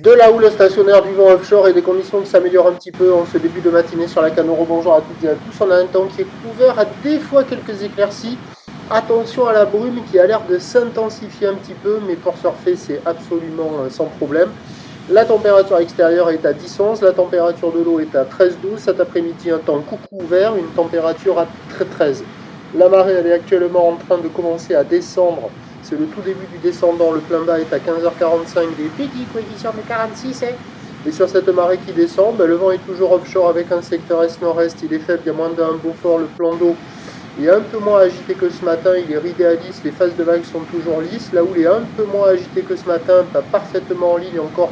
De la houle stationnaire, du vent offshore et des conditions qui s'améliorent un petit peu en ce début de matinée sur la Canoro. Bonjour à toutes et à tous. On a un temps qui est couvert, à des fois quelques éclaircies. Attention à la brume qui a l'air de s'intensifier un petit peu, mais pour surfer c'est absolument sans problème. La température extérieure est à 10-11, la température de l'eau est à 13-12. Cet après-midi, un temps coucou ouvert, une température à 13. La marée elle est actuellement en train de commencer à descendre. C'est le tout début du descendant, le plein bas est à 15h45, des petits coefficients de 46. Et sur cette marée qui descend, le vent est toujours offshore avec un secteur est-nord-est, il est faible, il y a moins d'un Beaufort, le plan d'eau est un peu moins agité que ce matin, il est ridé à lisse, les phases de vagues sont toujours lisses. Là où il est un peu moins agité que ce matin, pas parfaitement en ligne, encore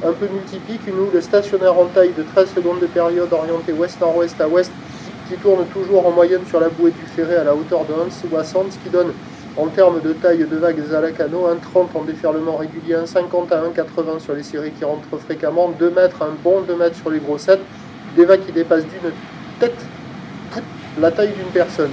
un peu multipique, une houle stationnaire en taille de 13 secondes de période orientée ouest-nord-ouest à ouest, qui tourne toujours en moyenne sur la bouée du Ferré à la hauteur de 1,60, ce qui donne en termes de taille de vagues à la canot, 1,30 en déferlement régulier, 1,50 à 1,80 sur les séries qui rentrent fréquemment, 2 mètres, un bon 2 mètres sur les grossettes, des vagues qui dépassent d'une tête la taille d'une personne.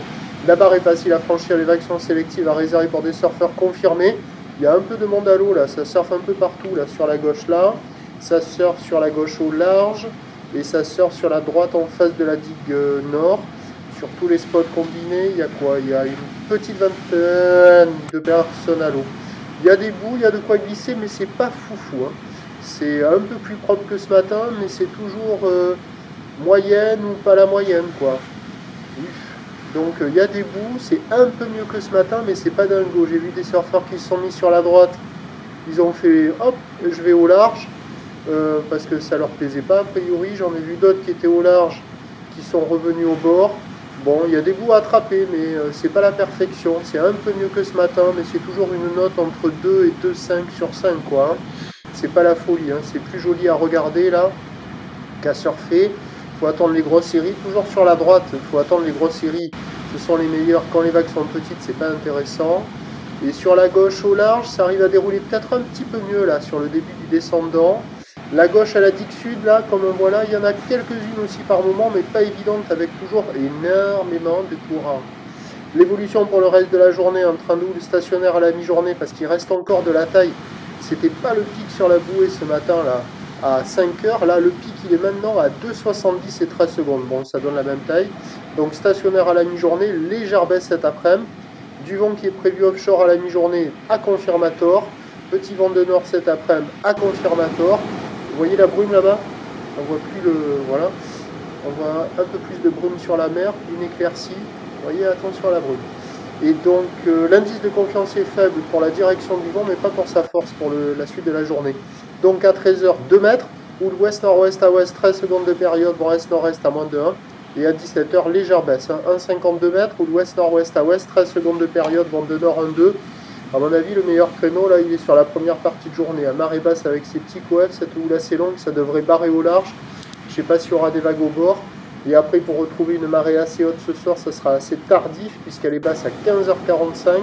La barre est facile à franchir, les vagues sont sélectives à réserver pour des surfeurs confirmés. Il y a un peu de monde à l'eau là, ça surfe un peu partout là, sur la gauche là, ça surfe sur la gauche au large, et ça surfe sur la droite en face de la digue nord. Sur tous les spots combinés, il y a quoi? Il y a une petite vingtaine de personnes à l'eau. Il y a des bouts, il y a de quoi glisser, mais c'est pas foufou. C'est un peu plus propre que ce matin, mais c'est toujours moyenne ou pas la moyenne, quoi. Donc il y a des bouts, c'est un peu mieux que ce matin, mais c'est pas dingo. J'ai vu des surfeurs qui se sont mis sur la droite, ils ont fait hop, je vais au large, parce que ça leur plaisait pas a priori. J'en ai vu d'autres qui étaient au large, qui sont revenus au bord. Bon, il y a des bouts à attraper, mais c'est pas la perfection. C'est un peu mieux que ce matin, mais c'est toujours une note entre 2 et 2,5 sur 5, quoi. C'est pas la folie, c'est plus joli à regarder là qu'à surfer. Il faut attendre les grosses séries, toujours sur la droite, il faut attendre les grosses séries, ce sont les meilleures. Quand les vagues sont petites, c'est pas intéressant. Et sur la gauche au large, ça arrive à dérouler peut-être un petit peu mieux là, sur le début du descendant. La gauche à la digue sud, là, comme on voit là, il y en a quelques-unes aussi par moment, mais pas évidentes, avec toujours énormément de courants. L'évolution pour le reste de la journée, en train de stationnaire à la mi-journée, parce qu'il reste encore de la taille. C'était pas le pic sur la bouée ce matin, là, à 5 heures. Là, le pic, il est maintenant à 2,70 et 13 secondes. Bon, ça donne la même taille. Donc, stationnaire à la mi-journée, légère baisse cet après-midi. Du vent qui est prévu offshore à la mi-journée à confirmator. Petit vent de nord cet après-midi à confirmator. Vous voyez la brume là-bas? On voit plus le... Voilà. On voit un peu plus de brume sur la mer, une éclaircie. Vous voyez, attention à la brume. Et donc, l'indice de confiance est faible pour la direction du vent, mais pas pour sa force, pour la suite de la journée. Donc, à 13h, 2 mètres, ou l'ouest-nord-ouest à ouest, 13 secondes de période, vent est-nord-est à moins de 1. Et à 17h, légère baisse, 1,52 mètres, ou l'ouest-nord-ouest à ouest, 13 secondes de période, vent de nord 1,2. À mon avis, le meilleur créneau, là, il est sur la première partie de journée. À marée basse avec ses petits coefs, cette houle assez longue, ça devrait barrer au large. Je ne sais pas s'il y aura des vagues au bord. Et après, pour retrouver une marée assez haute ce soir, ça sera assez tardif, puisqu'elle est basse à 15h45.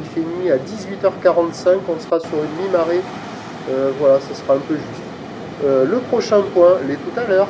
Il fait nuit à 18h45. On sera sur une mi-marée. Voilà, ça sera un peu juste. Le prochain point, l'est tout à l'heure.